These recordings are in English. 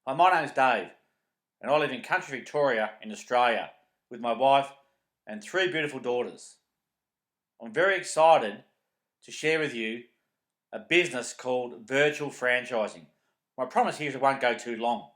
Hi, my name's Dave, and I live in country Victoria in Australia with my wife and three beautiful daughters. I'm very excited to share with you a business called virtual franchising. My promise here is it won't go too long.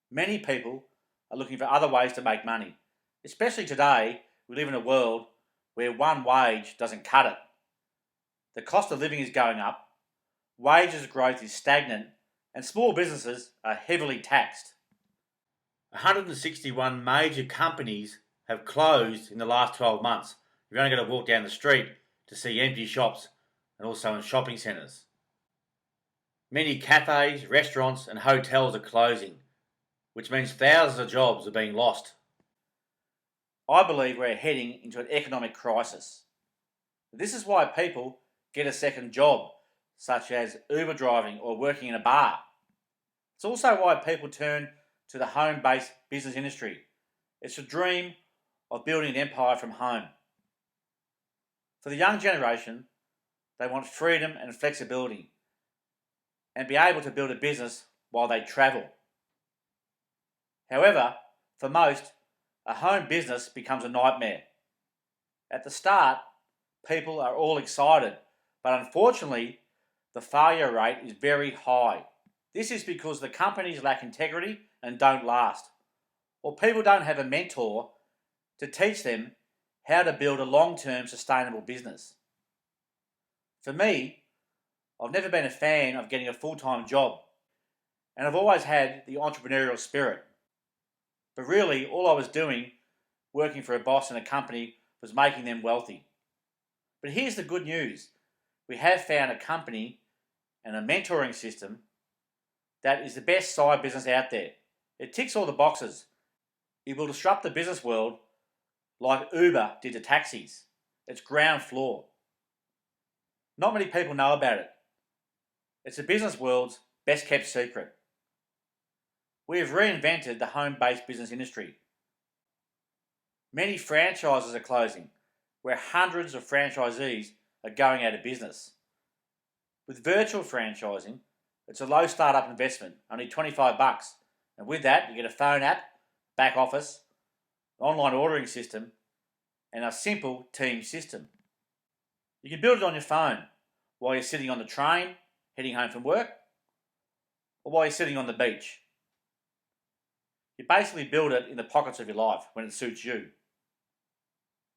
Many people are looking for other ways to make money, especially today. We live in a world where one wage doesn't cut it. The cost of living is going up, wages growth is stagnant, and small businesses are heavily taxed. 161 major companies have closed in the last 12 months. You've only got to walk down the street to see empty shops and also in shopping centres. Many cafes, restaurants and hotels are closing, which means thousands of jobs are being lost. I believe we're heading into an economic crisis. This is why people get a second job, such as Uber driving or working in a bar. It's also why people turn to the home-based business industry. It's a dream of building an empire from home. For the young generation, they want freedom and flexibility and be able to build a business while they travel. However, for most, a home business becomes a nightmare. At the start, people are all excited, but unfortunately, the failure rate is very high. This is because the companies lack integrity and don't last, or people don't have a mentor to teach them how to build a long-term sustainable business. For me, I've never been a fan of getting a full-time job, and I've always had the entrepreneurial spirit. But really, all I was doing, working for a boss in a company, was making them wealthy. But here's the good news. We have found a company and a mentoring system that is the best side business out there. It ticks all the boxes. It will disrupt the business world like Uber did to taxis. It's ground floor. Not many people know about it. It's the business world's best kept secret. We have reinvented the home-based business industry. Many franchises are closing, where hundreds of franchisees are going out of business. With virtual franchising, it's a low startup investment, only $25, and with that you get a phone app, back office, online ordering system, and a simple team system. You can build it on your phone while you're sitting on the train, heading home from work, or while you're sitting on the beach. You basically build it in the pockets of your life when it suits you.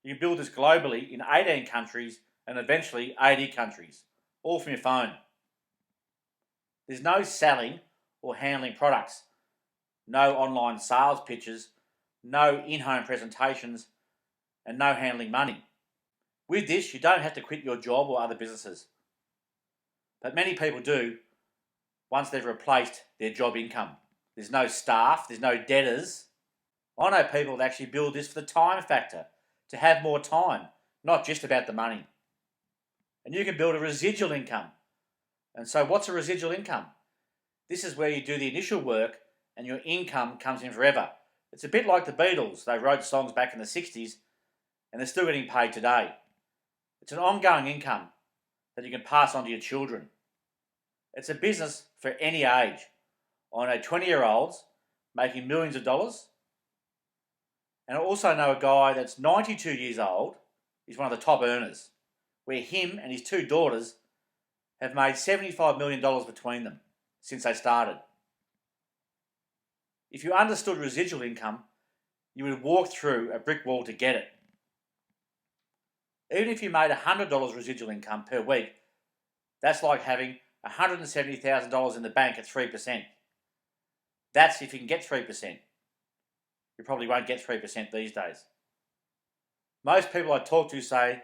You can build this globally in 18 countries and eventually 80 countries, all from your phone. There's no selling or handling products, no online sales pitches, no in-home presentations, and no handling money. With this, you don't have to quit your job or other businesses. But many people do once they've replaced their job income. There's no staff, there's no debtors. I know people that actually build this for the time factor, to have more time, not just about the money. And you can build a residual income. And so what's a residual income? This is where you do the initial work and your income comes in forever. It's a bit like the Beatles. They wrote songs back in the 60s and they're still getting paid today. It's an ongoing income that you can pass on to your children. It's a business for any age. I know 20-year-olds making millions of dollars. And I also know a guy that's 92 years old. He's one of the top earners, where him and his two daughters have made $75 million between them since they started. If you understood residual income, you would walk through a brick wall to get it. Even if you made $100 residual income per week, that's like having $170,000 in the bank at 3%. That's if you can get 3%. You probably won't get 3% these days. Most people I talk to say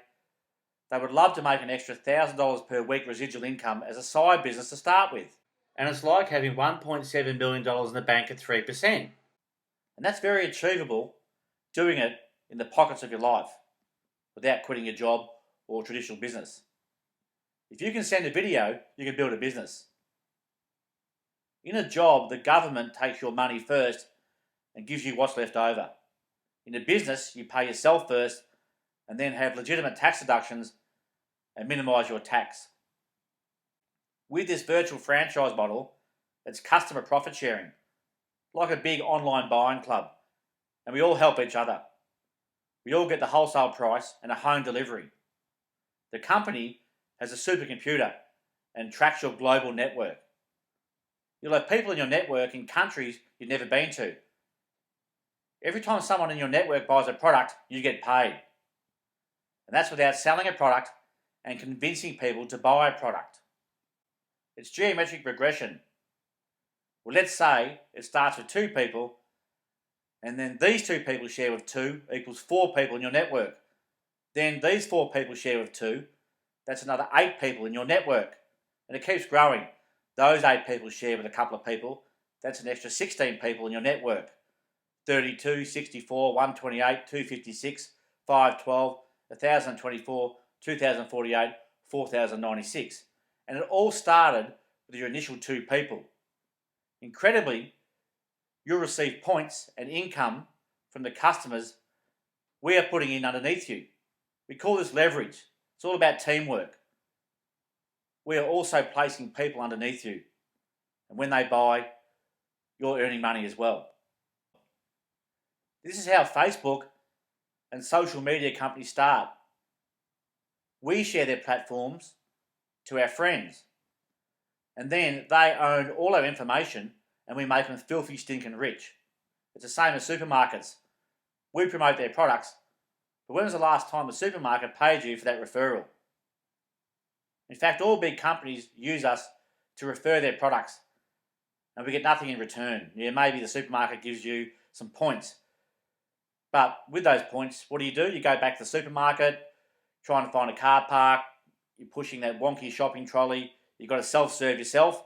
they would love to make an extra $1,000 per week residual income as a side business to start with. And it's like having $1.7 million in the bank at 3%. And that's very achievable doing it in the pockets of your life without quitting your job or traditional business. If you can send a video, you can build a business. In a job, the government takes your money first and gives you what's left over. In a business, you pay yourself first and then have legitimate tax deductions and minimise your tax. With this virtual franchise model, it's customer profit sharing. like a big online buying club, and we all help each other. We all get the wholesale price and a home delivery. The company has a supercomputer and tracks your global network. You'll have people in your network in countries you've never been to. Every time someone in your network buys a product, you get paid. And that's without selling a product and convincing people to buy a product. It's geometric progression. Well, let's say it starts with 2 people, and then these 2 people share with 2 equals 4 people in your network. Then these 4 people share with 2, that's another 8 people in your network. And it keeps growing. Those 8 people share with a couple of people, that's an extra 16 people in your network. 32, 64, 128, 256, 512, 1024, 2048, 4096. And it all started with your initial 2 people. Incredibly, you'll receive points and income from the customers we are putting in underneath you. We call this leverage. It's all about teamwork. We are also placing people underneath you. And when they buy, you're earning money as well. This is how Facebook and social media companies start. We share their platforms to our friends. And then they own all our information and we make them filthy stinking rich. It's the same as supermarkets. We promote their products, but when was the last time the supermarket paid you for that referral? In fact, all big companies use us to refer their products and we get nothing in return. Yeah, maybe the supermarket gives you some points. But with those points, what do? You go back to the supermarket, trying to find a car park, you're pushing that wonky shopping trolley, you've got to self-serve yourself,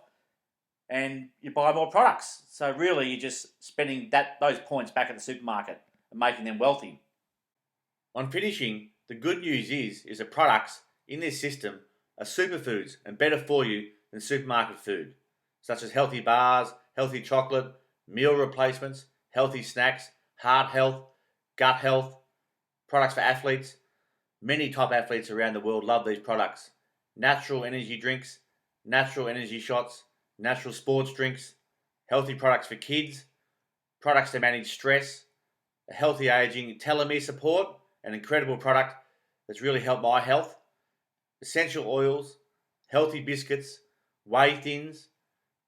and you buy more products. So really you're just spending those points back at the supermarket and making them wealthy. On finishing, the good news is the products in this system are superfoods and better for you than supermarket food, such as healthy bars, healthy chocolate, meal replacements, healthy snacks, heart health, gut health, products for athletes. Many top athletes around the world love these products. Natural energy drinks, natural energy shots, natural sports drinks, healthy products for kids, products to manage stress, a healthy aging, telomere support, an incredible product that's really helped my health, essential oils, healthy biscuits, whey thins,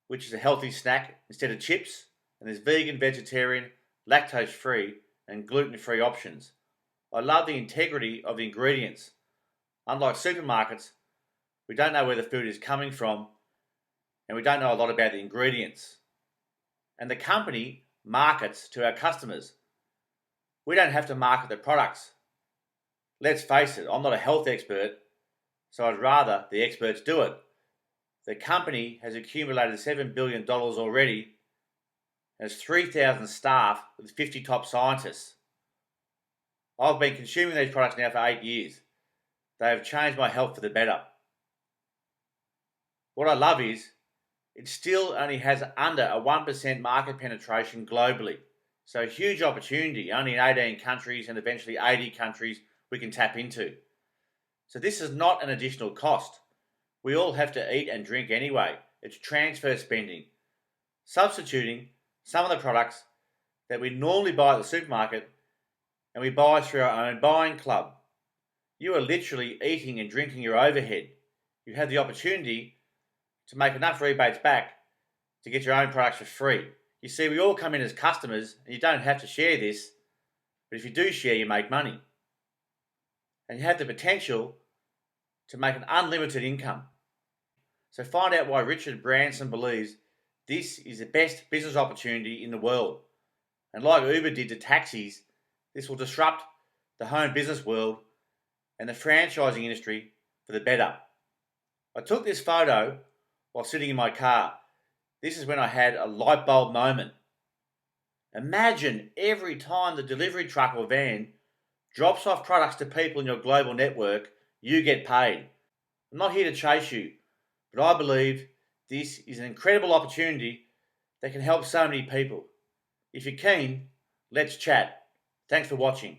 which is a healthy snack instead of chips, and there's vegan, vegetarian, lactose-free and gluten-free options. I love the integrity of the ingredients. Unlike supermarkets, we don't know where the food is coming from and we don't know a lot about the ingredients. And the company markets to our customers. We don't have to market the products. Let's face it, I'm not a health expert, so I'd rather the experts do it. The company has accumulated $7 billion already, has 3,000 staff with 50 top scientists. I've been consuming these products now for 8 years. They have changed my health for the better. What I love is, it still only has under a 1% market penetration globally. So a huge opportunity, only in 18 countries and eventually 80 countries we can tap into. So this is not an additional cost. We all have to eat and drink anyway. It's transfer spending. Substituting some of the products that we normally buy at the supermarket and we buy through our own buying club. You are literally eating and drinking your overhead. You have the opportunity to make enough rebates back to get your own products for free. You see, we all come in as customers and you don't have to share this, but if you do share, you make money. And you have the potential to make an unlimited income. So find out why Richard Branson believes this is the best business opportunity in the world. And like Uber did to taxis, this will disrupt the home business world and the franchising industry for the better. I took this photo while sitting in my car. This is when I had a light bulb moment. Imagine every time the delivery truck or van drops off products to people in your global network, you get paid. I'm not here to chase you, but I believe this is an incredible opportunity that can help so many people. If you're keen, let's chat. Thanks for watching.